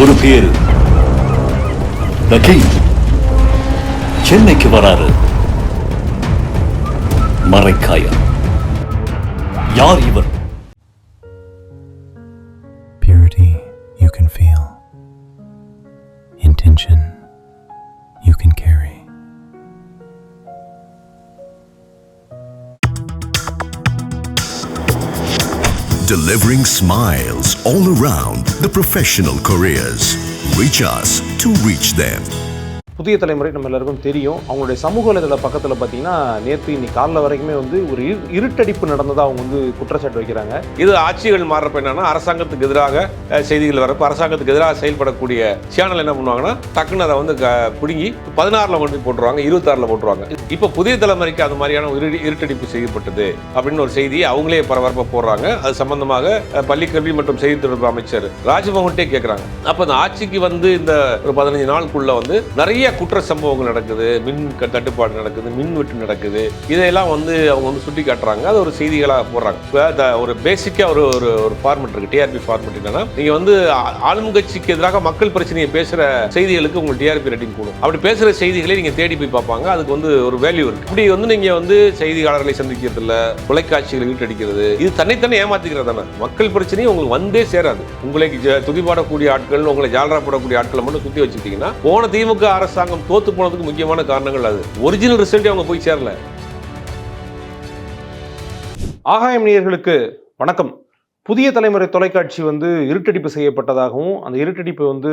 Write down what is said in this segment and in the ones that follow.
ஒரு பேரு The King சென்னைக்கு வராரு. மரைக்காயா. யார் இவர்? Purity you can feel. Intention you can carry. Delivering smiles all around the professional careers. Reach us to reach them. புதிய தலைமுறை நம்ம எல்லாருக்கும் தெரியும். அவங்களுடைய சமூக வலைதள பக்கத்தில் பார்த்தீங்கன்னா நேற்று இன்னைக்கு காலைல வரைக்குமே வந்து ஒரு இருட்டடிப்பு நடந்ததாக அவங்க வந்து குற்றச்சாட்டு வைக்கிறாங்க. இது ஆட்சிகள் மாறுறப்ப என்னன்னா அரசாங்கத்துக்கு எதிராக செய்திகள் வரப்போ அரசாங்கத்துக்கு எதிராக செயல்படக்கூடிய சேனல் என்ன பண்ணுவாங்கன்னா டக்குன்னு அதை வந்து பிடுங்கி 16ல் கொண்டு போட்டுருவாங்க, 26ல் போட்டுருவாங்க. இப்போ புதிய தலைமுறைக்கு அது மாதிரியான இருட்டடிப்பு செய்யப்பட்டது அப்படின்னு ஒரு செய்தியை அவங்களே பரபரப்பாக போடுறாங்க. அது சம்பந்தமாக பள்ளிக்கல்வி மற்றும் செய்தி தொடர்பு அமைச்சர் ராஜ்மோகன்ட்டே கேட்குறாங்க. அப்போ அந்த ஆட்சிக்கு வந்து இந்த ஒரு 15 நாளுக்குள்ள வந்து நிறைய குற்ற சம்பவங்கள் நடக்குது, மின் தட்டுப்பாடு நடக்குது, மின் வெட்டு நடக்குது, இதையெல்லாம் வந்து அவங்க வந்து சுட்டி காட்டுறாங்க. அது ஒரு செய்திகளாக போடுறாங்க. ஒரு பேசிக்கா ஒரு ஒரு ஃபார்மெட் இருக்கு, டிஆர்பி ஃபார்மெட். என்னன்னா நீங்க வந்து ஆளும் கட்சிக்கு எதிராக மக்கள் பிரச்சனையை பேசுற செய்திகளுக்கு உங்களுக்கு டிஆர்பி ரேட்டிங் கூடும். அப்படி பேசுற செய்திகளை நீங்க தேடி போய் பார்ப்பாங்க. அதுக்கு வந்து ஒரு வேல்யூ இருக்கு. இப்படி வந்து நீங்க வந்து செய்தியாளர்களை சந்திக்கிறது இல்ல, தொலைக்காட்சிகளை வீட்டடிக்கிறது, இது தன்னைத்தானே ஏமாத்திக்கிறது தானே. மக்கள் பிரச்சனையை உங்களுக்கு வந்தே சேராது. உங்களை துதிப்பாடக்கூடிய ஆட்கள், உங்களை ஜாலரா போடக்கூடிய ஆட்களை மட்டும் சுத்தி வச்சுட்டீங்கன்னா போன திமுக அரசாங்கம் தோத்து போனதுக்கு முக்கியமான காரணங்கள் அது. ஒரிஜினல் ரிசல்ட் அவங்க போய் சேரல. ஆகாயம் நேயர்களுக்கு வணக்கம். புதிய தலைமுறை தொலைக்காட்சி வந்து இருட்டடிப்பு செய்யப்பட்டதாகவும் அந்த இருட்டடிப்பை வந்து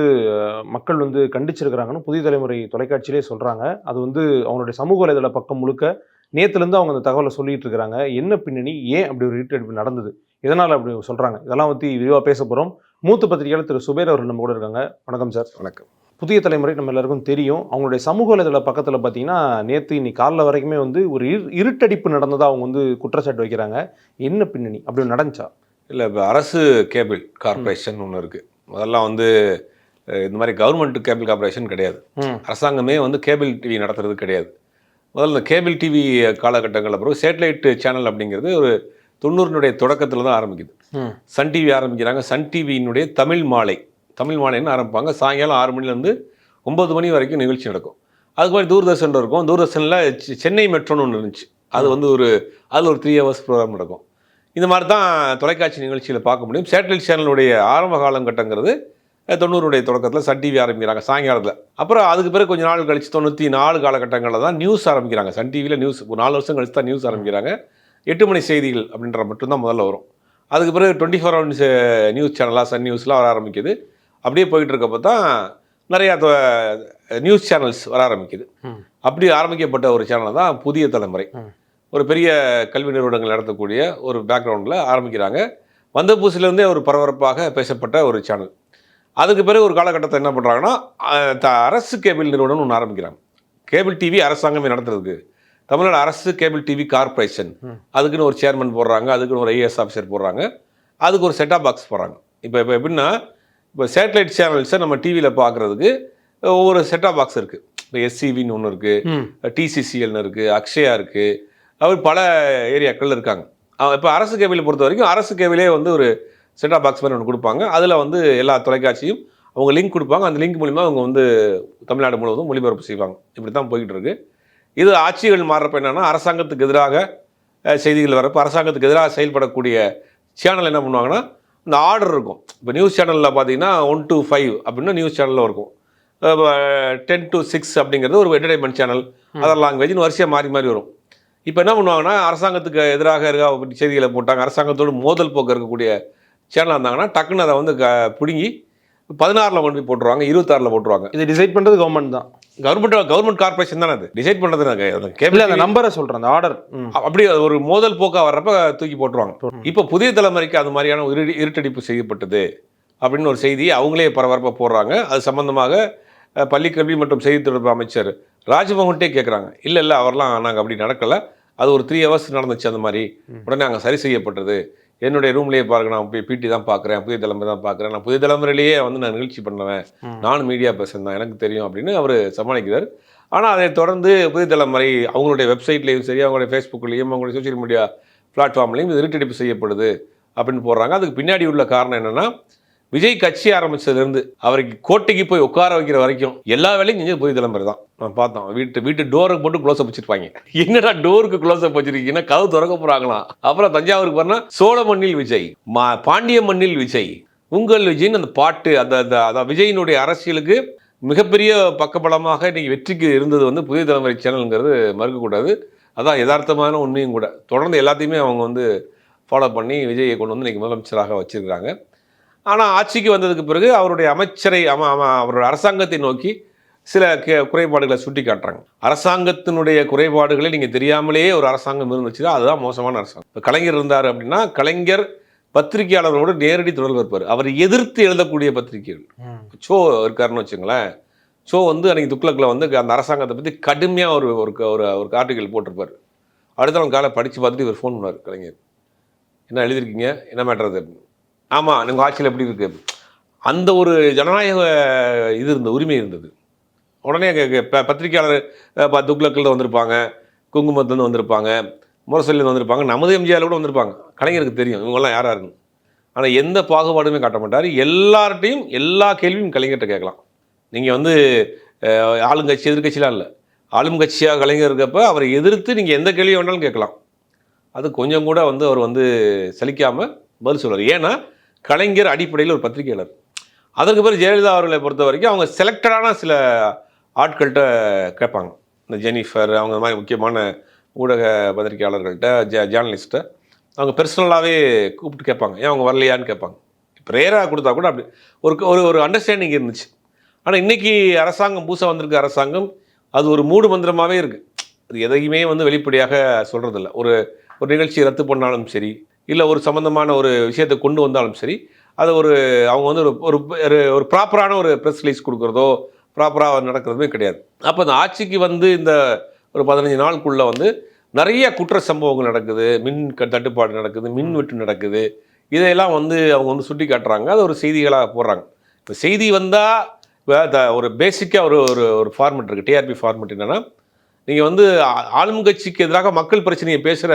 மக்கள் வந்து கண்டிச்சிருக்கிறாங்கன்னு புதிய தலைமுறை தொலைக்காட்சியிலே சொல்றாங்க. அது வந்து அவங்களுடைய சமூக வலைதள பக்கம் முழுக்க நேற்றுலேருந்து அவங்க அந்த தகவலை சொல்லிட்டு இருக்கிறாங்க. என்ன பின்னணி, ஏன் அப்படி ஒரு இருட்டடிப்பு நடந்தது, இதனால் அப்படி சொல்றாங்க, இதெல்லாம் பற்றி விரிவாக பேச போகிறோம். மூத்த பத்திரிகையாளர் திரு சுபேர் அவர்கள் நம்ம கூட இருக்காங்க. வணக்கம் சார். வணக்கம். புதிய தலைமுறை நம்ம எல்லாருக்கும் தெரியும். அவங்களுடைய சமூக வலைதள பக்கத்தில் பார்த்தீங்கன்னா நேற்று இன்னைக்கு காலைல வரைக்குமே வந்து ஒரு இருட்டடிப்பு நடந்ததாக அவங்க வந்து குற்றச்சாட்டு வைக்கிறாங்க. என்ன பின்னணி, அப்படி நடந்துச்சா? இல்லை, இப்போ அரசு கேபிள் கார்பரேஷன் ஒன்று இருக்குது. முதல்ல வந்து இந்த மாதிரி கவர்மெண்ட் கேபிள் கார்பரேஷன் கிடையாது. அரசாங்கமே வந்து கேபிள் டிவி நடத்துறது கிடையாது. முதல்ல இந்த கேபிள் டிவி காலகட்டங்களில் பிறகு சேட்டலைட் சேனல் அப்படிங்கிறது ஒரு 90னுடைய தொடக்கத்தில் தான் ஆரம்பிக்குது. சன் டிவி ஆரம்பிக்கிறாங்க. சன் டிவியினுடைய தமிழ் மாலைன்னு ஆரம்பிப்பாங்க. சாயங்காலம் 6 மணிலேருந்து 9 மணி வரைக்கும் நிகழ்ச்சி நடக்கும். அதுக்கு மாதிரி தூர்தர்ஷன் இருக்கும். தூர்தர்ஷனில் சென்னை மெட்ரோன்னு ஒன்று இருந்துச்சு. அது வந்து அதில் ஒரு 3 hours ப்ரோக்ராம் நடக்கும். இந்த மாதிரி தான் தொலைக்காட்சி நிகழ்ச்சியில் பார்க்க முடியும். சேட்டலைட் சேனலுடைய ஆரம்ப காலகட்டங்கிறது 90னுடைய தொடக்கத்தில் சன் டிவி ஆரம்பிக்கிறாங்க சாயங்காலத்தில். அப்புறம் அதுக்கு பிறகு கொஞ்சம் நாள் கழிச்சு 94 காலகட்டங்களில் தான் நியூஸ் ஆரம்பிக்கிறாங்க. சன் டிவியில் நியூஸ் ஒரு 4 வருஷம் கழிச்சு தான் நியூஸ் ஆரம்பிக்கிறாங்க. 8 மணி செய்திகள் அப்படின்ற மட்டும்தான் முதல்ல வரும். அதுக்கு பிறகு 24 hours நியூஸ் சேனலாக சன் நியூஸ்லாம் வர ஆரம்பிக்குது. அப்படியே போயிட்டு இருக்கப்போ தான் நிறையா நியூஸ் சேனல்ஸ் வர ஆரம்பிக்குது. அப்படி ஆரம்பிக்கப்பட்ட ஒரு சேனல் தான் புதிய தலைமுறை. ஒரு பெரிய கல்வி நிறுவனங்கள் நடத்தக்கூடிய ஒரு பேக்ரவுண்டில் ஆரம்பிக்கிறாங்க. வந்த புதுசுலேருந்தே ஒரு பரபரப்பாக பேசப்பட்ட ஒரு சேனல். அதுக்கு பிறகு ஒரு காலகட்டத்தை என்ன பண்ணுறாங்கன்னா அரசு கேபிள் நிறுவனம்னு ஒன்று ஆரம்பிக்கிறாங்க. கேபிள் டிவி அரசாங்கமே நடத்துறதுக்கு தமிழ்நாடு அரசு கேபிள் டிவி கார்பரேஷன், அதுக்குன்னு ஒரு சேர்மன் போடுறாங்க, அதுக்குன்னு ஒரு ஐஏஎஸ் ஆஃபீஸர் போடுறாங்க, அதுக்கு ஒரு செட்டாப் பாக்ஸ் போடுறாங்க. இப்போ எப்படின்னா, இப்போ சேட்டலைட் சேனல்ஸை நம்ம டிவியில் பார்க்குறதுக்கு ஒவ்வொரு செட்டாப் பாக்ஸ் இருக்குது. இப்போ எஸ்சிவின்னு ஒன்று இருக்குது, டிசிசிஎல்னு இருக்குது, அக்ஷயா இருக்குது, அவர் பல ஏரியாக்கள் இருக்காங்க. இப்போ அரசு கேபிளை பொறுத்த வரைக்கும் அரசு கேபிளே வந்து ஒரு செட்டாப் பாக்ஸ் மாதிரி ஒன்று கொடுப்பாங்க. அதில் வந்து எல்லா தொலைக்காட்சியும் அவங்க லிங்க் கொடுப்பாங்க. அந்த லிங்க் மூலிமா அவங்க வந்து தமிழ்நாடு முழுவதும் ஒளிபரப்பு செய்வாங்க. இப்படி தான் போய்கிட்டு இருக்கு. இது ஆட்சிகள் மாறுறப்ப என்னன்னா அரசாங்கத்துக்கு எதிராக செய்திகள் வரப்போ அரசாங்கத்துக்கு எதிராக செயல்படக்கூடிய சேனல் என்ன பண்ணுவாங்கன்னா, இந்த ஆர்டர் இருக்கும். இப்போ நியூஸ் சேனலில் பார்த்தீங்கன்னா 1 to 5 அப்படின்னா நியூஸ் சேனலில் இருக்கும். 10 to 6 அப்படிங்கிறது ஒரு என்டர்டைன்மெண்ட் சேனல், அதர் லாங்குவேஜ்னு வரிசையாக மாறி மாறி வரும். இப்போ என்ன பண்ணுவாங்கன்னா, அரசாங்கத்துக்கு எதிராக இருக்க செய்திகளை போட்டாங்க, அரசாங்கத்தோடு மோதல் போக்க இருக்கக்கூடிய சேனலாக இருந்தாங்கன்னா டக்குன்னு அதை வந்து பிடுங்கி 16ல் கொண்டு போய் போட்டுருவாங்க, 26ல் போட்டுருவாங்க. இதை டிசைட் பண்ணுறது கவர்மெண்ட் தான். கவர்மெண்ட் கார்பரேஷன் தானே அது டிசைட் பண்ணுறது. கேபிள் அந்த நம்பரை சொல்கிறேன், அந்த ஆர்டர் அப்படி ஒரு மோதல் போக்கா வர்றப்ப தூக்கி போட்டுருவாங்க. இப்போ புதிய தலைமுறைக்கு அது மாதிரியான இருட்டடிப்பு செய்யப்பட்டது அப்படின்னு ஒரு செய்தியை அவங்களே பரபரப்பாக போடுறாங்க. அது சம்பந்தமாக பள்ளிக்கல்வி மற்றும் செய்தி தொடர்பு அமைச்சர் ராஜ்மோகன்ட்டே கேட்குறாங்க. இல்லை அவர்லாம் நாங்கள் அப்படி நடக்கலை, அது ஒரு 3 hours நடந்துச்சு, அந்த மாதிரி உடனே அங்கே சரி செய்யப்பட்டது. என்னுடைய ரூம்லேயே பாருங்க, நான் போய் பிடி தான் பார்க்குறேன், புதிய தலைமுறை தான் பார்க்குறேன், நான் புதிய தலைமுறையிலேயே வந்து நான் நிகழ்ச்சி பண்ணுவேன், நானும் மீடியா பர்சன் தான், எனக்கு தெரியும் அப்படின்னு அவர் சமாளிக்கிறார். ஆனால் அதை தொடர்ந்து புதிய தலைமுறை அவங்களுடைய வெப்சைட்லேயும் சரி, அவங்களுடைய ஃபேஸ்புக்லேயும் அவங்களுடைய சோஷியல் மீடியா பிளாட்ஃபார்ம்லேயும் இது இருட்டடிப்பு செய்யப்படுது அப்படின்னு போடுறாங்க. அதுக்கு பின்னாடி உள்ள காரணம் என்னென்னா, விஜய் கட்சி ஆரம்பிச்சதுலேருந்து அவருக்கு கோட்டைக்கு போய் உட்கார வைக்கிற வரைக்கும் எல்லா வேலையும் செஞ்சு புதிய தலைமுறை தான். நான் பார்த்தோம், வீட்டு டோருக்கு போட்டு க்ளோஸ் அப் வச்சிருப்பாங்க. என்னடா டோருக்கு க்ளோஸ் அப் வச்சிருக்கீங்கன்னா கதவு திறக்க போறாங்களாம். அப்புறம் தஞ்சாவூருக்கு போனா சோழ மண்ணில் விஜய், பாண்டிய மண்ணில் விஜய், உங்கள் விஜய்னு அந்த பாட்டு, அந்த விஜயினுடைய அரசியலுக்கு மிகப்பெரிய பக்கபலமாக இன்னைக்கு வெற்றிக்கு இருந்தது வந்து புதிய தலைமுறை சேனலுங்கிறது மறுக்கக்கூடாது. அதான் யதார்த்தமான உண்மையும் கூட. தொடர்ந்து எல்லாத்தையுமே அவங்க வந்து ஃபாலோ பண்ணி விஜயை கொண்டு வந்து இன்னைக்கு முதலமைச்சராக வச்சிருக்கிறாங்க. ஆனால் ஆட்சிக்கு வந்ததுக்கு பிறகு அவருடைய அமைச்சரை அவருடைய அரசாங்கத்தை நோக்கி சில குறைபாடுகளை சுட்டி காட்டுறாங்க. அரசாங்கத்தினுடைய குறைபாடுகளை நீங்கள் தெரியாமலேயே ஒரு அரசாங்கம் இருந்துச்சுன்னா அதுதான் மோசமான அரசாங்கம். இப்போ கலைஞர் இருந்தார் அப்படின்னா கலைஞர் பத்திரிகையாளர்களோடு நேரடி தொடர்பு இருப்பார். அவர் எதிர்த்து எழுதக்கூடிய பத்திரிகைகள். சோ இருக்காருன்னு வச்சுங்களேன். சோ வந்து அன்னைக்கு துக்ளக்கில் வந்து அந்த அரசாங்கத்தை பற்றி கடுமையாக ஒரு ஆர்டிகல் போட்டிருப்பார். அடுத்த நாள் காலை படித்து பார்த்துட்டு இவர் ஃபோன் பண்ணார் கலைஞர், என்ன எழுதியிருக்கீங்க, என்ன மேட்டர் அப்படின்னு. ஆமாம், நீங்கள் ஆட்சியில் எப்படி இருக்கு, அந்த ஒரு ஜனநாயக இது இருந்தது, உரிமை இருந்தது. உடனே பத்திரிகையாளர் துக்ளக்கில் வந்திருப்பாங்க, குங்குமத்துலேருந்து வந்திருப்பாங்க, முரசொலியில் வந்திருப்பாங்க, நமது எம்ஜிஆர் கூட வந்திருப்பாங்க. கலைஞருக்கு தெரியும் இவங்கெல்லாம் யாராக இருக்குன்னு. ஆனால் எந்த பாகுபாடுமே காட்ட மாட்டார். எல்லார்ட்டையும் எல்லா கேள்வியும் கலைஞர்கிட்ட கேட்கலாம். நீங்கள் வந்து ஆளுங்கட்சி எதிர்கட்சிலாம் இல்லை, ஆளும் கட்சியாக கலைஞர் இருக்கப்போ அவரை எதிர்த்து நீங்கள் எந்த கேள்வி வேணாலும் கேட்கலாம். அது கொஞ்சம் கூட வந்து அவர் வந்து சலிக்காமல் பதில் சொல்வார். ஏன்னா கலைஞர் அடிப்படையில் ஒரு பத்திரிகையாளர். அதற்கு பிறகு ஜெயலலிதா அவர்களை பொறுத்த வரைக்கும் அவங்க செலக்டடான சில ஆட்கள்கிட்ட கேட்பாங்க. இந்த ஜெனிஃபர் அவங்க மாதிரி முக்கியமான ஊடக பத்திரிகையாளர்கள்ட்ட ஜேர்னலிஸ்ட்டை அவங்க பர்சனலாகவே கூப்பிட்டு கேட்பாங்க, ஏன் அவங்க வரலையான்னு கேட்பாங்க. இப்போ ரேராக கொடுத்தா கூட அப்படி ஒரு அண்டர்ஸ்டாண்டிங் இருந்துச்சு. ஆனால் இன்றைக்கி அரசாங்கம் புதுசாக வந்திருக்க அரசாங்கம் அது ஒரு மூடு மந்திரமாகவே இருக்குது. அது எதையுமே வந்து வெளிப்படையாக சொல்கிறதில்ல. ஒரு நிகழ்ச்சியை ரத்து பண்ணாலும் சரி, இல்லை ஒரு சம்மந்தமான ஒரு விஷயத்தை கொண்டு வந்தாலும் சரி, அதை அவங்க வந்து ஒரு ப்ராப்பரான ஒரு ப்ரெஸ் ரிலீஸ் கொடுக்குறதோ ப்ராப்பராக நடக்கிறதுமே கிடையாது. அப்போ அந்த ஆட்சிக்கு வந்து இந்த ஒரு 15 நாளுக்குள்ளே வந்து நிறைய குற்ற சம்பவங்கள் நடக்குது, மின் தட்டுப்பாடு நடக்குது, மின் வெட்டு நடக்குது. இதையெல்லாம் வந்து அவங்க வந்து சுட்டி காட்டுறாங்க, அது ஒரு செய்திகளாக போடுறாங்க. இப்போ செய்தி வந்தால் ஒரு பேசிக்காக ஒரு ஃபார்மெட் இருக்குது, டிஆர்பி ஃபார்மெட். என்னென்னா நீங்கள் வந்து ஆளும் கட்சிக்கு எதிராக மக்கள் பிரச்சனையை பேசுகிற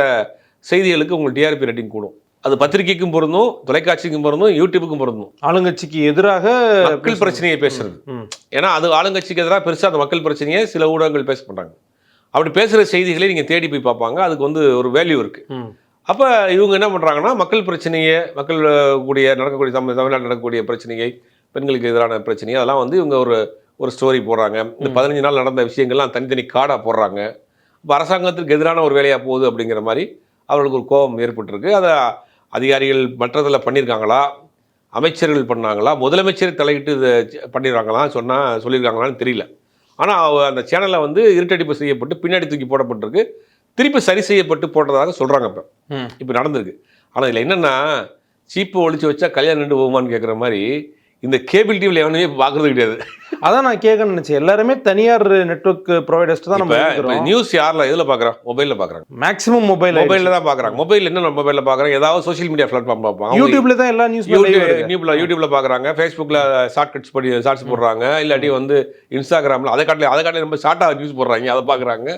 செய்திகளுக்கு உங்களுக்கு டிஆர்பி ரேட்டிங் கூடும். அது பத்திரிகைக்கும் பொருந்தும், தொலைக்காட்சிக்கும் பொருந்தும், யூடியூபுக்கும் பொருந்தும். ஆளுங்கட்சிக்கு எதிராக மக்கள் பிரச்சனையை பேசுறது. ஏன்னா அது ஆளுங்கட்சிக்கு எதிராக பெருசாக அந்த மக்கள் பிரச்சனையை சில ஊடகங்கள் பேச பண்ணுறாங்க. அப்படி பேசுகிற செய்திகளை நீங்கள் தேடி போய் பார்ப்பாங்க, அதுக்கு வந்து ஒரு வேல்யூ இருக்குது. அப்போ இவங்க என்ன பண்ணுறாங்கன்னா மக்கள் பிரச்சனையை, மக்கள் நடக்கக்கூடிய தமிழ்நாட்டில் நடக்கக்கூடிய பிரச்சனையை, பெண்களுக்கு எதிரான பிரச்சனையை, அதெல்லாம் வந்து இவங்க ஒரு ஸ்டோரி போடுறாங்க. இந்த 15 நாள் நடந்த விஷயங்கள்லாம் தனித்தனி கார்டாக போடுறாங்க. இப்போ அரசாங்கத்திற்கு எதிரான ஒரு வேலையாக போகுது அப்படிங்கிற மாதிரி அவர்களுக்கு ஒரு கோபம் ஏற்பட்டிருக்கு. அதை அதிகாரிகள் மற்றதில் பண்ணியிருக்காங்களா, அமைச்சர்கள் பண்ணாங்களா, முதலமைச்சர் தலையிட்டு இதை பண்ணிடுறாங்களாம் சொல்லியிருக்காங்களான்னு தெரியல. ஆனால் அந்த சேனலில் வந்து இருட்டடிப்பு செய்யப்பட்டு பின்னாடி தூக்கி போடப்பட்டிருக்கு, திருப்பி சரி செய்யப்பட்டு போட்டதாக சொல்கிறாங்க. இப்போ நடந்திருக்கு. ஆனால் இதில் என்னென்னா சீப்பு ஒழிச்சு வச்சா கல்யாணம் நின்று போகுமான்னு கேட்குற மாதிரி இந்த கேபிள் டிவியில் எவனுமே பார்க்குறது கிடையாது. அதான் நான் கேட்க நினைச்சேன். எல்லாருமே தனியார் நெட்வொர்க் ப்ரொவைடர்ஸ் தான் நம்ம நியூஸ் யாரில் இதில் பார்க்குறோம், மொபைலில் பார்க்குறாங்க. மேக்ஸிமம் மொபைலில் தான் பார்க்குறாங்க. மொபைல் என்ன மொபைலில் பார்க்குறாங்க, ஏதாவது சோஷியல் மீடியா பிளாட்ஃபார்ம் பார்ப்பாங்க. யூடியூப்ல தான் எல்லா நியூஸ் யூடியூப்ல பார்க்குறாங்க, ஃபேஸ்புக்கில் ஷார்ட்ஸ் போடுறாங்க, இல்லாட்டி வந்து இன்ஸ்டாகிராமில் அதை காட்டில ரொம்ப ஷார்ட்டாக நியூஸ் போடுறாங்க, அதை பார்க்குறாங்க.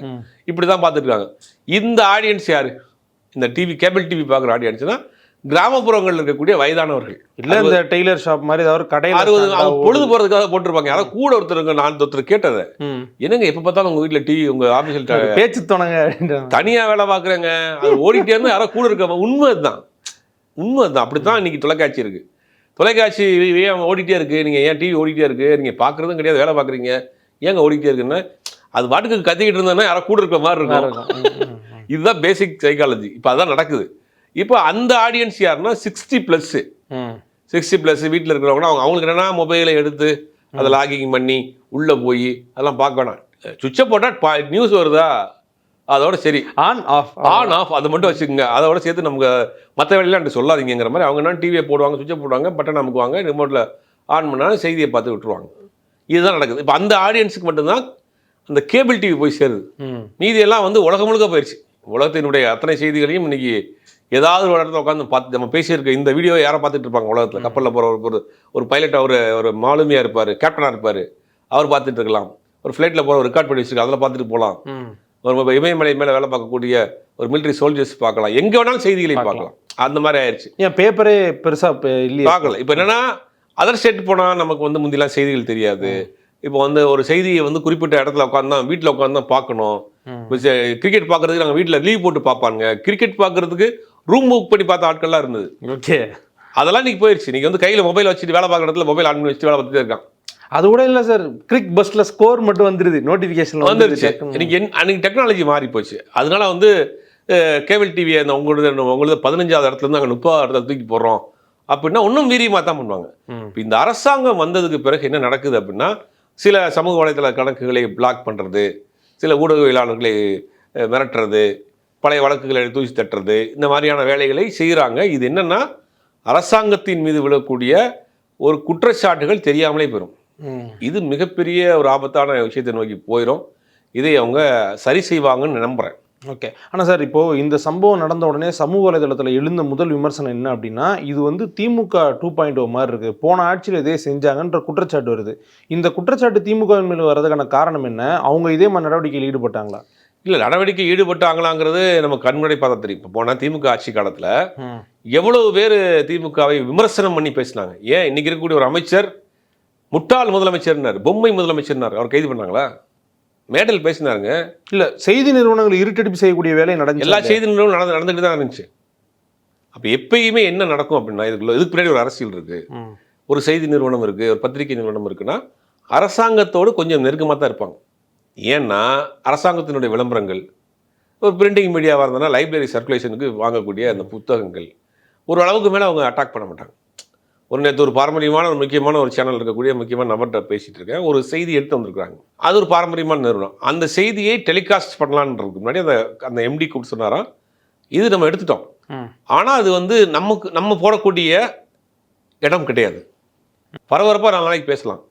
இப்படி தான் பார்த்துட்டு இருக்காங்க. இந்த ஆடியன்ஸ் யார்? இந்த கேபிள் டிவி பார்க்குற ஆடியன்ஸ் தான் கிராமப்புறங்களில் இருக்கக்கூடிய வயதானவர்கள். இல்லை இந்த டெய்லர் ஷாப் மாதிரி ஏதாவது கடையில் 60 பொழுது போகிறதுக்காக போட்டிருப்பாங்க. யாராவது கூட ஒருத்தர் கேட்டதை, என்னங்க எப்போ பார்த்தாலும் உங்கள் வீட்டில் டிவி, உங்கள் ஆஃபீஸில் பேச்சு தோணுங்க, தனியாக வேலை பார்க்குறேங்க, அது ஓடிட்டே இருந்து யாராவது கூட இருக்க. உண்மை தான். அப்படி தான் இன்னைக்கு தொலைக்காட்சி இருக்குது. தொலைக்காட்சி ஏன் ஓடிட்டே இருக்குது, நீங்கள் ஏன் டிவி ஓடிட்டே இருக்குது, நீங்கள் பார்க்குறதும் கிடையாது, வேலை பார்க்குறீங்க, ஏங்க ஓடிட்டே இருக்குன்னா அது பாட்டுக்கு கத்திக்கிட்டு இருந்தோன்னா யாராவது கூட இருக்க மாதிரி இருக்கும். இதுதான் பேசிக் சைக்காலஜி. இப்போ அதுதான் நடக்குது. இப்போ அந்த ஆடியன்ஸ் யாருன்னா 60+ வீட்டில் இருக்கிறவங்கன்னா அவங்களுக்கு என்னென்னா மொபைலை எடுத்து அதை லாகிங் பண்ணி உள்ளே போய் அதெல்லாம் பார்க்க வேணாம். சுவிட்சை போட்டால் நியூஸ் வருதா, அதோட சரி, ஆன் ஆஃப் அதை மட்டும் வச்சுக்கோங்க, அதோட சேர்த்து நமக்கு மற்ற வேலையெல்லாம் சொல்லாதீங்கிற மாதிரி அவங்க என்ன டிவியை போடுவாங்க, சுவிட்சை போடுவாங்க, பட்டன் அமுக்குவாங்க, ரிமோட்டில் ஆன் பண்ணாலும் செய்தியை பார்த்து விட்டுருவாங்க. இதுதான் நடக்குது. இப்போ அந்த ஆடியன்ஸுக்கு மட்டும்தான் அந்த கேபிள் டிவி போய் சேருது. மீதியெல்லாம் வந்து உலகம் முழுக்க போயிடுச்சு. உலகத்தினுடைய அத்தனை செய்திகளையும் இன்னைக்கு ஏதாவது ஒரு இடத்துல உட்காந்து பார்த்து நம்ம பேசியிருக்க இந்த வீடியோ யாரை பார்த்துட்டு இருப்பாங்க உலகத்தில். கப்பலில் போகிற ஒரு பைலட், ஒரு மாலுமியாக இருப்பார், கேப்டனாக இருப்பார், அவர் பார்த்துட்டு இருக்கலாம். ஒரு ஃப்ளைட்டில் போகிற ஒரு ரெக்கார்ட் பண்ணி வச்சுருக்காங்க, அதில் பார்த்துட்டு போகலாம். ஒரு இமயமலை மேலே வேலை பார்க்கக்கூடிய ஒரு மிலிட்ரி சோல்ஜர்ஸ் பார்க்கலாம், எங்கே வேணாலும் செய்திகளையும் பார்க்கலாம். அந்த மாதிரி ஆயிடுச்சு. ஏன் பேப்பரே பெருசாக இல்லையா பார்க்கல. இப்போ என்னென்னா அதர் ஸ்டேட் போனால் நமக்கு வந்து முந்திலாம் செய்திகள் தெரியாது. இப்போ வந்து ஒரு செய்தியை வந்து குறிப்பிட்ட இடத்துல உட்காந்து வீட்டில் உட்காந்து தான் பார்க்கணும். கிரிக்கெட் பார்க்கறதுக்கு நாங்கள் வீட்டில் லீவ் போட்டு பார்ப்பாங்க. கிரிக்கெட் பார்க்கறதுக்கு ரூம் புக் பண்ணி பார்த்த ஆட்கள்லாம் இருந்தது. ஓகே, அதெல்லாம் இன்னைக்கு போயிடுச்சு. நீங்கள் வந்து கையில் மொபைல் வச்சுட்டு வேலை பார்க்குற இடத்துல மொபைல் ஆன் பண்ணி வச்சுட்டு வேலை பார்த்துட்டே இருக்கான். அது கூட இல்லை சார், கிரிக் பஸ்ல ஸ்கோர் மட்டும் வந்துருது, நோட்டிஃபிகேஷன் வந்துருச்சு. இன்னைக்கு அன்னைக்கு டெக்னாலஜி மாறி போச்சு. அதனால வந்து கேபிள் டிவியை உங்களது 15வது இடத்துல இருந்து நாங்கள் 30வது இடத்துல தூக்கி போடுறோம் அப்படின்னா இன்னும் வீரியமாக தான் பண்ணுவாங்க. இப்போ இந்த அரசாங்கம் வந்ததுக்கு பிறகு என்ன நடக்குது அப்படின்னா, சில சமூக வலைதள கணக்குகளை பிளாக் பண்ணுறது, சில ஊடகவியலாளர்களை மிரட்டுறது, பழைய வழக்குகளை தூசி தட்டுறது, இந்த மாதிரியான வேலைகளை செய்கிறாங்க. இது என்னன்னா அரசாங்கத்தின் மீது விழக்கூடிய ஒரு குற்றச்சாட்டுகள் தெரியாமலே போயிடும். இது மிகப்பெரிய ஒரு ஆபத்தான விஷயத்தை நோக்கி போயிடும். இதை அவங்க சரி செய்வாங்கன்னு நம்புகிறேன். ஓகே, ஆனால் சார் இப்போ இந்த சம்பவம் நடந்த உடனே சமூக வலைதளத்தில் எழுந்த முதல் விமர்சனம் என்ன அப்படின்னா, இது வந்து திமுக 2.0 மாதிரி இருக்கு, போன ஆட்சியில் இதே செஞ்சாங்கன்ற குற்றச்சாட்டு வருது. இந்த குற்றச்சாட்டு திமுக மேல வர்றதுக்கான காரணம் என்ன? அவங்க இதே மாதிரி நடவடிக்கையில் ஈடுபட்டாங்களா? இல்லை, நடவடிக்கை ஈடுபட்டாங்களாங்கிறது நம்ம கண்முறை பார்த்தா தெரியும். இப்போ போனால் திமுக ஆட்சி காலத்தில் எவ்வளவு பேர் திமுகவை விமர்சனம் பண்ணி பேசினாங்க. ஏன் இன்னைக்கு இருக்கக்கூடிய ஒரு அமைச்சர் முட்டாள் முதலமைச்சர்னார், பொம்மை முதலமைச்சர்னார், அவர் கைது பண்ணாங்களா? மேடல் பேசினாருங்க. இல்லை, செய்தி நிறுவனங்கள் இருட்டடிப்பு செய்யக்கூடிய வேலை நடந்து எல்லா செய்தி நிறுவனம் நடந்துகிட்டு தான் இருந்துச்சு. அப்போ எப்பயுமே என்ன நடக்கும் அப்படின்னா, இதுக்கு பின்னாடி ஒரு அரசியல் இருக்கு, ஒரு செய்தி நிறுவனம் இருக்கு, ஒரு பத்திரிகை நிறுவனம் இருக்குன்னா அரசாங்கத்தோடு கொஞ்சம் நெருக்கமாக தான் இருப்பாங்க. ஏன்னா அரசாங்கத்தினுடைய விளம்பரங்கள், ஒரு பிரிண்டிங் மீடியாவாக இருந்ததுன்னா லைப்ரரி சர்க்குலேஷனுக்கு வாங்கக்கூடிய அந்த புத்தகங்கள் ஒரு அளவுக்கு மேலே அவங்க அட்டாக் பண்ண மாட்டாங்க. ஒரு நேற்று ஒரு பாரம்பரியமான ஒரு முக்கியமான ஒரு சேனல் இருக்கக்கூடிய முக்கியமான நபர்கிட்ட பேசிகிட்டு இருக்கேன். ஒரு செய்தி எடுத்து வந்திருக்கிறாங்க. அது ஒரு பாரம்பரியமான நிறுவனம். அந்த செய்தியை டெலிகாஸ்ட் பண்ணலான்றதுக்கு முன்னாடி அந்த எம்டி கூப்பிட்டு சொன்னாராம், இது நம்ம எடுத்துட்டோம், ஆனால் அது வந்து நம்ம போடக்கூடிய இடம் கிடையாது, பரபரப்பாக 4 நாளைக்கு பேசலாம்,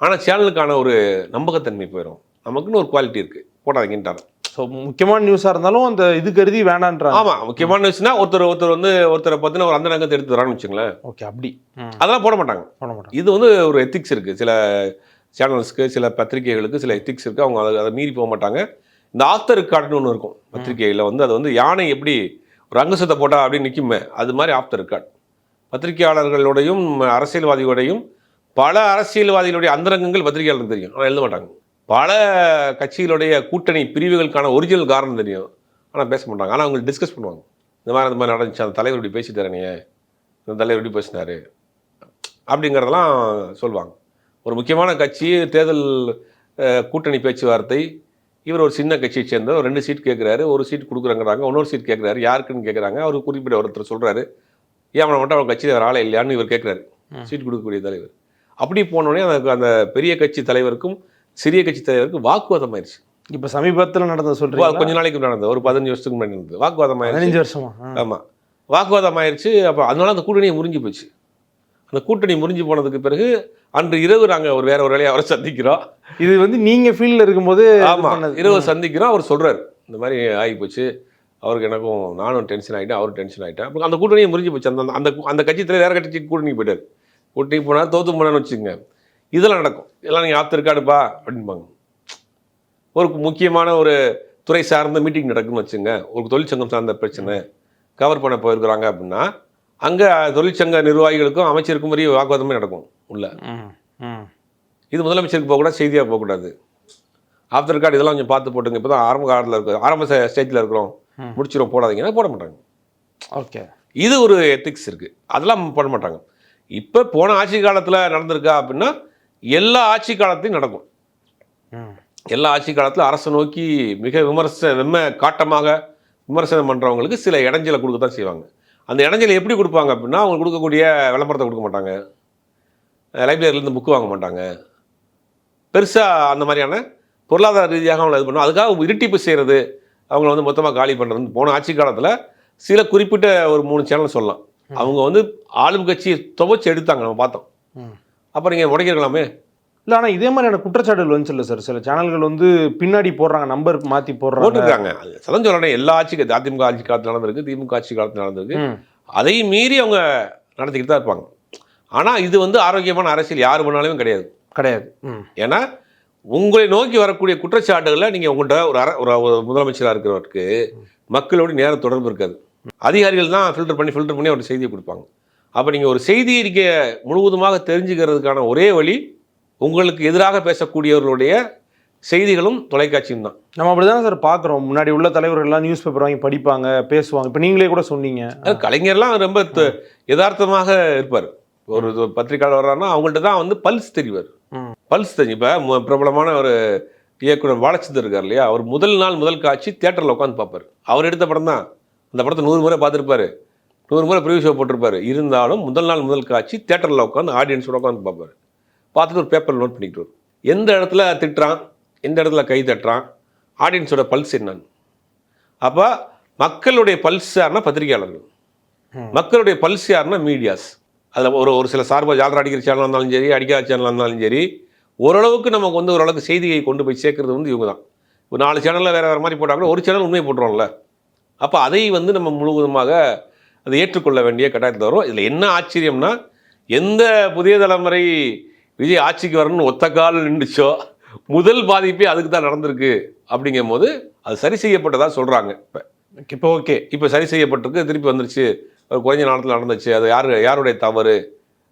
ஆனால் சேனலுக்கான ஒரு நம்பகத்தன்மை போயிடும், நமக்குன்னு ஒரு குவாலிட்டி இருக்குது, போடாதீங்கன்றாங்க. ஸோ முக்கியமான நியூஸாக இருந்தாலும் அந்த இது கருதி வேணான்றாங்க. ஆமாம், முக்கியமான நியூஸ்னா ஒருத்தரை பற்றின ஒரு அந்த நகத்தை எடுத்து வரான்னு வச்சுங்களேன். ஓகே, அப்படி அதெல்லாம் போட மாட்டாங்க. இது வந்து ஒரு எத்திக்ஸ் இருக்குது. சில சேனல்ஸ்க்கு, சில பத்திரிகைகளுக்கு சில எத்திக்ஸ் இருக்குது. அவங்க அதை மீறி போக மாட்டாங்க. இந்த ஆஃப்டர் ரெக்கார்டுன்னு ஒன்று இருக்கும் பத்திரிகையில். வந்து அது வந்து யானை எப்படி ஒரு அங்குசத்தை போட்டால் அப்படின்னு நிற்குமே, அது மாதிரி ஆஃப்டர் ரெக்கார்டு. பத்திரிகையாளர்களோடையும் அரசியல்வாதியோடையும் பல அரசியல்வாதிகளுடைய அந்தரங்கங்கள் பத்திரிகையாளருக்கு தெரியும், ஆனால் எழுத மாட்டாங்க. பல கட்சிகளுடைய கூட்டணி பிரிவுகளுக்கான ஒரிஜினல் காரணம் தெரியும், ஆனால் பேச மாட்டாங்க. ஆனால் அவங்க டிஸ்கஸ் பண்ணுவாங்க. இந்த மாதிரி நடந்துச்சு, அந்த தலைவர் இப்படி பேசி தரேனே, இந்த தலைவர் இப்படி பேசினார் அப்படிங்கிறதெல்லாம் சொல்லுவாங்க. ஒரு முக்கியமான கட்சி தேர்தல் கூட்டணி பேச்சுவார்த்தை, இவர் ஒரு சின்ன கட்சியை சேர்ந்த ஒரு 2 சீட் கேட்குறாரு, ஒரு சீட் கொடுக்குறாங்கிறாங்க, இன்னொரு சீட் கேட்குறாரு, யாருக்குன்னு கேட்குறாங்க. அவர் குறிப்பிட்ட ஒருத்தர் சொல்கிறாரு, ஏன் அவனை மட்டும் அவன் கட்சியில் வேறு ஆளே இல்லையான்னு இவர் கேட்குறாரு, சீட் கொடுக்கக்கூடிய தலைவர். அப்படி போனோடனே அந்த பெரிய கட்சி தலைவருக்கும் சிறிய கட்சி தலைவருக்கு வாக்குவாதம் ஆயிடுச்சு. இப்போ சமீபத்தில் நடந்த சொல்கிறீங்க, கொஞ்ச நாளைக்கு நடந்தது, ஒரு 15 வருஷத்துக்கு முன்னாடி நடந்தது. வாக்குவாதம் ஆயிடுச்சு. 15 வருஷமா? ஆமாம், வாக்குவாதம் ஆயிடுச்சு. அப்போ அதனால அந்த கூட்டணியை முறிஞ்சு போச்சு. அந்த கூட்டணி முறிஞ்சு போனதுக்கு பிறகு அன்று இரவு நாங்கள் வேற ஒரு வேலையை அவரை சந்திக்கிறோம். இது வந்து நீங்கள் ஃபீல்டில் இருக்கும்போது? ஆமாம், இரவு சந்திக்கிறோம். அவர் சொல்கிறார், இந்த மாதிரி ஆகி போச்சு, அவருக்கு எனக்கும், நானும் டென்ஷன் ஆகிட்டேன், அவரும் டென்ஷன் ஆகிட்டேன். அப்போ அந்த கூட்டணியை முறிஞ்சு போச்சு. அந்த கட்சி தலைவர் வேறு கட்சி கூட்டணிக்கு போயிட்டார். கூட்டணிக்கு போனால் தோற்று போனான்னு வச்சுக்கோங்க. இதெல்லாம் நடக்கும். இதெல்லாம் நீங்கள் ஆப்து இருக்காடுப்பா அப்படின்பாங்க. ஒரு முக்கியமான ஒரு துறை சார்ந்த மீட்டிங் நடக்குன்னு வச்சுங்க, ஒரு தொழிற்சங்கம் சார்ந்த பிரச்சனை கவர் பண்ண போயிருக்கிறாங்க அப்படின்னா, அங்கே தொழிற்சங்க நிர்வாகிகளுக்கும் அமைச்சருக்கும் பெரிய வாக்குவாதமே நடக்கும் உள்ள. இது முதலமைச்சருக்கு போகக்கூடாது, செய்தியாக போகக்கூடாது, ஆப்து இருக்காடு இதெல்லாம் கொஞ்சம் பார்த்து போட்டுங்க, இப்போ தான் ஆரம்ப காலத்தில் இருக்கு, ஆரம்ப ஸ்டேஜில் இருக்கிறோம், முடிச்சிடும், போடாதீங்கன்னா போட மாட்டாங்க. ஓகே, இது ஒரு எத்திக்ஸ் இருக்குது, அதெல்லாம் பண்ண மாட்டாங்க. இப்போ போன ஆட்சி காலத்தில் நடந்திருக்கா அப்படின்னா எல்லா ஆட்சி காலத்தையும் நடக்கும். எல்லா ஆட்சி காலத்தில் அரசை நோக்கி மிக காட்டமாக விமர்சனம் பண்ணுறவங்களுக்கு சில இடைஞ்சலை கொடுக்க தான் செய்வாங்க. அந்த இடைஞ்சலை எப்படி கொடுப்பாங்க அப்படின்னா, அவங்க கொடுக்கக்கூடிய விளம்பரத்தை கொடுக்க மாட்டாங்க, லைப்ரரியிலேருந்து புக்கு வாங்க மாட்டாங்க, பெருசாக அந்த மாதிரியான பொருளாதார ரீதியாக அவங்களை இது பண்ணுவோம். அதுக்காக இருட்டிப்பு செய்கிறது, அவங்கள வந்து மொத்தமாக காலி பண்ணுறது. போன ஆட்சி காலத்தில் சில குறிப்பிட்ட ஒரு 3 சேனல் சொல்லலாம், அவங்க வந்து ஆளும் கட்சியை துவச்சி எடுத்தாங்க, நம்ம பார்த்தோம். அப்போ நீங்கள் முடக்கிருக்கலாமே. இல்லை, ஆனால் இதே மாதிரியான குற்றச்சாட்டுகள் வந்துச்சு இல்லை சார், சில சேனல்கள் வந்து பின்னாடி போடுறாங்க, நம்பர் மாற்றி போட்டுருக்காங்க. சதம் சொல்லணும், எல்லா ஆட்சிக்கு அதிமுக ஆட்சி காலத்தில் நடந்திருக்கு, திமுக ஆட்சி காலத்தில் நடந்திருக்கு, அதையும் மீறி அவங்க நடத்திக்கிட்டு தான் இருப்பாங்க. ஆனால் இது வந்து ஆரோக்கியமான அரசியல் யார் பண்ணாலுமே கிடையாது. ஏன்னா உங்களை நோக்கி வரக்கூடிய குற்றச்சாட்டுகளில் நீங்கள் உங்கள்கிட்ட ஒரு முதலமைச்சராக இருக்கிறவருக்கு மக்களோடு நேர தொடர்பு இருக்காது. அதிகாரிகள் தான் ஃபில்டர் பண்ணி அவருக்கு செய்தியை கொடுப்பாங்க. அப்போ நீங்கள் ஒரு செய்தி அறிக்கையை முழுவதுமாக தெரிஞ்சுக்கிறதுக்கான ஒரே வழி உங்களுக்கு எதிராக பேசக்கூடியவர்களுடைய செய்திகளும் தொலைக்காட்சியும் தான். நம்ம அப்படிதானே சார் பார்க்குறோம். முன்னாடி உள்ள தலைவர்கள்லாம் நியூஸ் பேப்பர் வாங்கி படிப்பாங்க, பேசுவாங்க. இப்போ நீங்களே கூட சொன்னீங்க, கலைஞர்லாம் ரொம்ப யதார்த்தமாக இருப்பார். ஒரு பத்திரிகையாளர் வர்றாருன்னா அவங்கள்ட்ட தான் வந்து பல்ஸ் தெரிவார். பல்ஸ் தெரியும். இப்போ பிரபலமான ஒரு இயக்குனர் வாழச்சந்தர் இருக்கார் இல்லையா, அவர் முதல் காட்சி தியேட்டரில் உட்காந்து பார்ப்பார். அவர் எடுத்த படம் தான், அந்த படத்தை 100 முறை பார்த்துருப்பாரு, 100 முறை ப்ரிவியூ ஷோ போட்டிருப்பாரு. இருந்தாலும் முதல் காட்சி தியேட்டரில் உட்காந்து ஆடியன்ஸோட உட்காந்து பார்ப்பார். பார்த்துட்டு ஒரு பேப்பரில் நோட் பண்ணிக்கிட்டு வரும். எந்த இடத்துல திட்டுறான், எந்த இடத்துல கை தட்டுறான், ஆடியன்ஸோட பல்ஸ் என்னன்னு. அப்போ மக்களுடைய பல்ஸ் யாருன்னா பத்திரிகையாளர்கள், மக்களுடைய பல்ஸ் யாருன்னா மீடியாஸ். அதில் ஒரு சில சார்பாக ஜாலரா அடிக்கிற சேனலாக இருந்தாலும் சரி, அடிக்காத சேனலாக இருந்தாலும் சரி, ஓரளவுக்கு நமக்கு வந்து ஓரளவுக்கு செய்தியை கொண்டு போய் சேர்க்கறது வந்து இவங்க தான். ஒரு 4 சேனலில் வேறு மாதிரி போட்டால் கூட ஒரு சேனல் உண்மையை போட்டுருவோம்ல. அப்போ அதை வந்து நம்ம முழுவதுமாக அதை ஏற்றுக்கொள்ள வேண்டிய கட்டாயத்தில் வரும். இதில் என்ன ஆச்சரியம்னா, எந்த புதிய தலைமுறை விஜய் ஆட்சிக்கு வரணும்னு ஒத்த கால் நின்றுச்சோ முதல் பாதிப்பே அதுக்கு தான் நடந்திருக்கு. அப்படிங்கும் போது அது சரி செய்யப்பட்டதாக சொல்கிறாங்க. இப்போ ஓகே, இப்போ சரி செய்யப்பட்டிருக்கு, திருப்பி வந்துருச்சு, ஒரு குறைஞ்ச நேரத்தில் நடந்துச்சு. அது யாருடைய தவறு,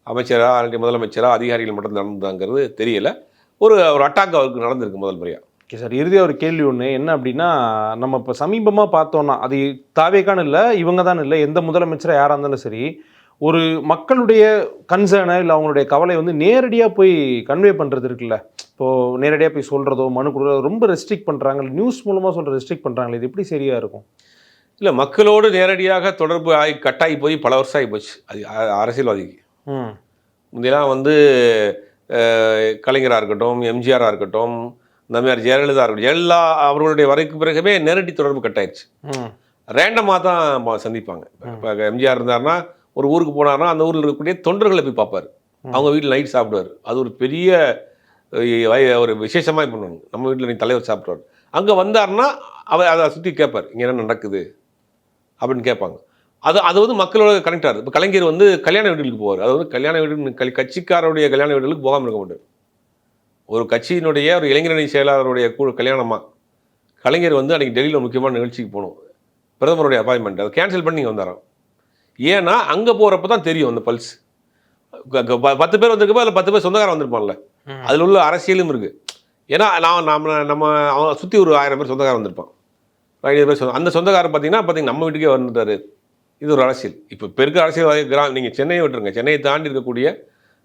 அமைச்சரா முதலமைச்சரா அதிகாரிகள் மட்டும் நடந்ததாங்கிறது தெரியல. ஒரு அட்டாக் அவருக்கு நடந்திருக்கு முதல் முறையாக. ஓகே சார், இறுதியாக ஒரு கேள்வி ஒன்று என்ன அப்படின்னா, நம்ம இப்போ சமீபமாக பார்த்தோன்னா அது தாவேக்கான்னு இல்லை, இவங்க தான் இல்லை, எந்த முதலமைச்சராக யாராக இருந்தாலும் சரி, ஒரு மக்களுடைய கன்சர்னை இல்லை அவங்களுடைய கவலை வந்து நேரடியாக போய் கன்வே பண்ணுறது இருக்குல்ல. இப்போது நேரடியாக போய் சொல்கிறதோ மனு கொடுக்குறதோ ரொம்ப ரெஸ்ட்ரிக்ட் பண்ணுறாங்க, நியூஸ் மூலமாக சொல்கிற ரெஸ்ட்ரிக்ட் பண்ணுறாங்களே, இது எப்படி சரியாக இருக்கும்? இல்லை, மக்களோடு நேரடியாக தொடர்பு கட்டாகி போய் பல வருஷம் ஆகி போச்சு. அது அரசியல்வாதிக்கு முந்தையெல்லாம் வந்து கலைஞராக இருக்கட்டும், எம்ஜிஆராக இருக்கட்டும், இந்த மாதிரி ஜெயலலிதா இருக்கட்டும், எல்லா அவர்களுடைய வரைக்கு பிறகுமே நேரடி தொடர்பு கட்டாயிடுச்சு. ரேண்டமாக தான் சந்திப்பாங்க. இப்போ எம்ஜிஆர் இருந்தார்னா ஒரு ஊருக்கு போனார்னா அந்த ஊரில் இருக்கக்கூடிய தொண்டர்களை போய் பார்ப்பார், அவங்க வீட்டில் நைட் சாப்பிடுவார். அது ஒரு பெரிய ஒரு விசேஷமாக பண்ணுவாங்க. நம்ம வீட்டில் நீ தலைவர் சாப்பிடுவார். அங்கே வந்தார்னா அதை சுற்றி கேட்பார், இங்கே என்ன நடக்குது அப்படின்னு கேட்பாங்க. அது வந்து மக்களோட கனெக்ட் ஆகுது. இப்போ கலைஞர் வந்து கல்யாண வீடுகளுக்கு போவார். அது வந்து கல்யாண வீடு கட்சிக்காரருடைய கல்யாண வீடுகளுக்கு போகாமல் இருக்க மாட்டார். ஒரு கட்சியினுடைய ஒரு இளைஞரணி செயலாளருடைய கல்யாணமாக கலைஞர் வந்து அன்றைக்கி டெல்லியில் முக்கியமான நிகழ்ச்சிக்கு போகணும், பிரதமருடைய அப்பாயின்மெண்ட், அதை கேன்சல் பண்ணி இங்கே வந்தாராம். ஏன்னா அங்கே போகிறப்ப தான் தெரியும் அந்த பல்ஸ். 10 பேர் வந்திருக்கப்போ அதில் 10 பேர் சொந்தக்காரன் வந்திருப்பான்ல, அதில் உள்ள அரசியலும் இருக்குது. ஏன்னா நம்ம அவன் சுற்றி ஒரு 1000 பேர் சொந்தக்காரன் வந்திருப்பான், 5 பேர் அந்த சொந்தக்காரர் பார்த்தீங்கன்னா நம்ம வீட்டுக்கே வந்துட்டார். இது ஒரு அரசியல். இப்போ பெருக்க அரசியல்வாதி நீங்கள் சென்னையை விட்டுருங்க, சென்னையை தாண்டி இருக்கக்கூடிய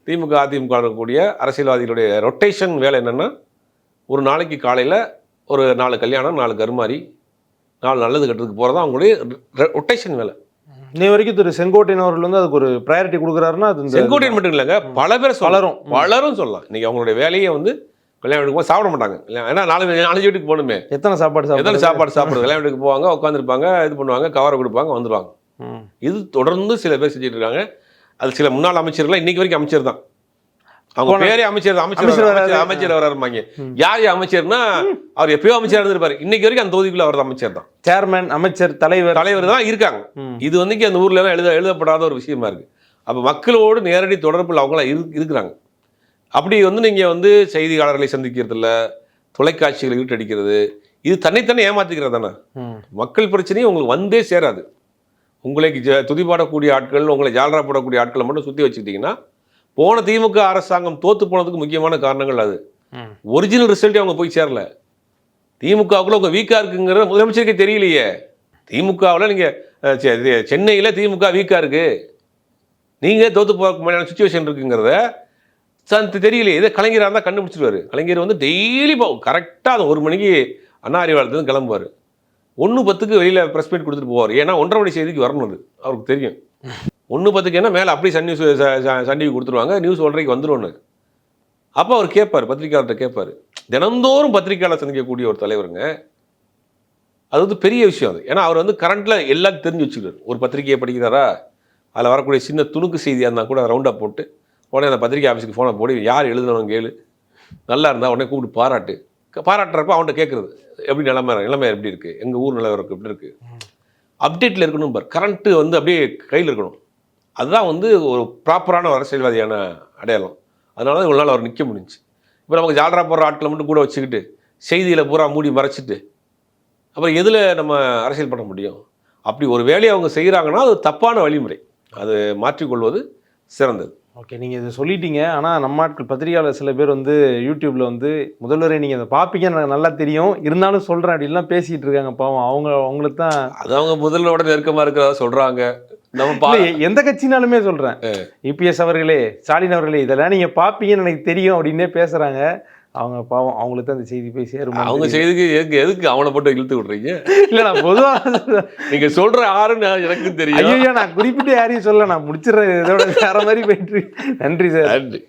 திமுக அதிமுக இருக்கக்கூடிய அரசியல்வாதிகளுடைய ரொட்டேஷன் வேலை என்னென்னா, ஒரு நாளைக்கு காலையில் ஒரு 4 கல்யாணம், 4 கருமாரி, 4 நல்லது கட்டுறதுக்கு போகிறது தான் அவங்களுடைய ரொட்டேஷன் வேலை. இன்னை வரைக்கும் திரு செங்கோட்டையன் அவர்கள் வந்து அதுக்கு ஒரு ப்ரையாரிட்டி கொடுக்குறாருன்னா, அது செங்கோட்டையன் மட்டும் இல்லைங்க, பல பேர் பலரும் சொல்லலாம். இன்றைக்கி அவங்களுடைய வேலையை வந்து கல்யாண வீட்டுக்கு சாப்பிட மாட்டாங்க. ஏன்னா 4 வீட்டுக்கு போகணுமே, எத்தனை சாப்பாடு சாப்பிட்றது, கல்யாண வீட்டுக்கு போவாங்க, உட்காந்துருப்பாங்க, இது பண்ணுவாங்க, கவரை கொடுப்பாங்க, வந்துடுவாங்க. இது தொடர்ந்து சில பேர் செஞ்சுட்டு இருக்காங்க. அது சில முன்னாள் அமைச்சர்கள் இன்னைக்கு வரைக்கும் அமைச்சர் தான். அவங்க பேரே அமைச்சர் வராருமாங்க. யார் அமைச்சர்னா அவர் எப்பயோ அமைச்சர் இருந்திருப்பாரு, இன்னைக்கு வரைக்கும் அந்த தொகுதிக்குள்ள அவர் அமைச்சர் தான். சேர்மன், அமைச்சர், தலைவர் தான் இருக்காங்க. இது வந்து அந்த ஊர்ல எல்லாம் எழுதப்படாத ஒரு விஷயமா இருக்கு. அப்ப மக்களோடு நேரடி தொடர்பில் அவங்களாம் இருக்கிறாங்க. அப்படி வந்து நீங்க வந்து செய்தியாளர்களை சந்திக்கிறது இல்லை, தொலைக்காட்சிகளை ஈட்டடிக்கிறது, இது தன்னைத்தானே ஏமாத்திக்கிறது தானே. மக்கள் பிரச்சனையும் உங்களுக்கு வந்தே சேராது. உங்களை துதிப்பாடக்கூடிய ஆட்கள், உங்களை ஜாலரா போடக்கூடிய ஆட்களை மட்டும் சுற்றி வச்சுக்கிட்டிங்கன்னா, போன திமுக அரசாங்கம் தோற்று போனதுக்கு முக்கியமான காரணங்கள் அது. ஒரிஜினல் ரிசல்ட்டே அவங்க போய் சேரல. திமுகவுக்குள்ள உங்கள் வீக்காக இருக்குங்கிறத முதலமைச்சருக்கே தெரியலையே. திமுகவில் நீங்கள் சென்னையில் திமுக வீக்காக இருக்குது, நீங்கள் தோற்று போக மாதிரியான சுச்சுவேஷன் இருக்குங்கிறத தெரியலையே. இதை கலைஞராக இருந்தால் கண்டுபிடிச்சிருவார். கலைஞர் வந்து டெய்லி கரெக்டாக அது 1 மணிக்கு அண்ணா அறிவாலயத்துலேருந்து கிளம்புவார், 1:10 வெளியில் ப்ரெஸ் மீட் கொடுத்துட்டு போவார். ஏன்னா 1:30 மணி செய்திக்கு வரணும், அது அவருக்கு தெரியும். 1:10 ஏன்னா மேலே அப்படி சன் டிவி கொடுத்துருவாங்க, நியூஸ் 1:30 வந்துடும்னு. அப்போ அவர் கேட்பார், பத்திரிக்கையாளர்கிட்ட கேட்பார். தினந்தோறும் பத்திரிக்கையாளர் சந்திக்கக்கூடிய ஒரு தலைவருங்க, அது வந்து பெரிய விஷயம். அது ஏன்னா அவர் வந்து கரண்ட்டில் எல்லாத்தையும் தெரிஞ்சு வச்சுக்கிறார். ஒரு பத்திரிகையை படிக்கிறாரா, அதில் வரக்கூடிய சின்ன துணுக்கு செய்தியாக இருந்தால் கூட ரவுண்டாக போட்டு உடனே அந்த பத்திரிகை ஆஃபீஸுக்கு ஃபோனை போடி யார் எழுதுனவங்க கேளு, நல்லா இருந்தால் உடனே கூப்பிட்டு பாராட்டுறப்ப அவன்கிட்ட கேட்குறது, எப்படி நிலைமை எப்படி இருக்குது, எங்கள் ஊர் நிலவரம் எப்படி இருக்குது, அப்டேட்டில் இருக்கணும் பார். கரண்ட்டு வந்து அப்படியே கையில் இருக்கணும். அதுதான் வந்து ஒரு ப்ராப்பரான அரசியல்வாதியான அடையாளம். அதனால தான் இவ்வளோ நாள் அவர் நிற்க முடிஞ்சு. இப்போ நமக்கு ஜாலரா போடுற ஆட்களை மட்டும் கூட வச்சுக்கிட்டு செய்தியில் பூரா மூடி மறைச்சிட்டு அப்புறம் எதில் நம்ம அரசியல் பண்ண முடியும்? அப்படி ஒரு வேலையை அவங்க செய்கிறாங்கன்னா அது தப்பான வழிமுறை. அது மாற்றிக்கொள்வது சிறந்தது. ஓகே, நீங்கள் இதை சொல்லிட்டீங்க. ஆனால் நம்ம ஆட்கள் பத்திரிகையாளர் சில பேர் வந்து யூடியூப்பில் வந்து முதல்வரே நீங்கள் அதை பார்ப்பீங்கன்னு எனக்கு நல்லா தெரியும், இருந்தாலும் சொல்கிறேன் அப்படின்லாம் பேசிகிட்டு இருக்காங்க. பாவம் அவங்களுக்கு தான் அது அவங்க முதல்வரோட நெருக்கமாக இருக்கிறதா சொல்கிறாங்க. நம்ம எந்த கட்சினாலுமே சொல்கிறேன், இபிஎஸ் அவர்களே, ஸ்டாலின் அவர்களே, இதெல்லாம் நீங்கள் பார்ப்பீங்கன்னு எனக்கு தெரியும் அப்படின்னே பேசுகிறாங்க. அவங்க பாவம், அவங்களுக்கு தான் அந்த செய்தி போய் சேரும். அவங்க செய்திக்கு எதுக்கு அவனை போட்டு இழுத்து விட்றீங்க? இல்லை, நான் பொதுவாக நீங்கள் சொல்கிற யாருன்னு எனக்கு தெரியும். ஐயோ, நான் குறிப்பிட்டு யாரையும் சொல்ல, நான் முடிச்சிடுறேன், இதோட வேற மாதிரி போயிட்டு. நன்றி சார். நன்றி.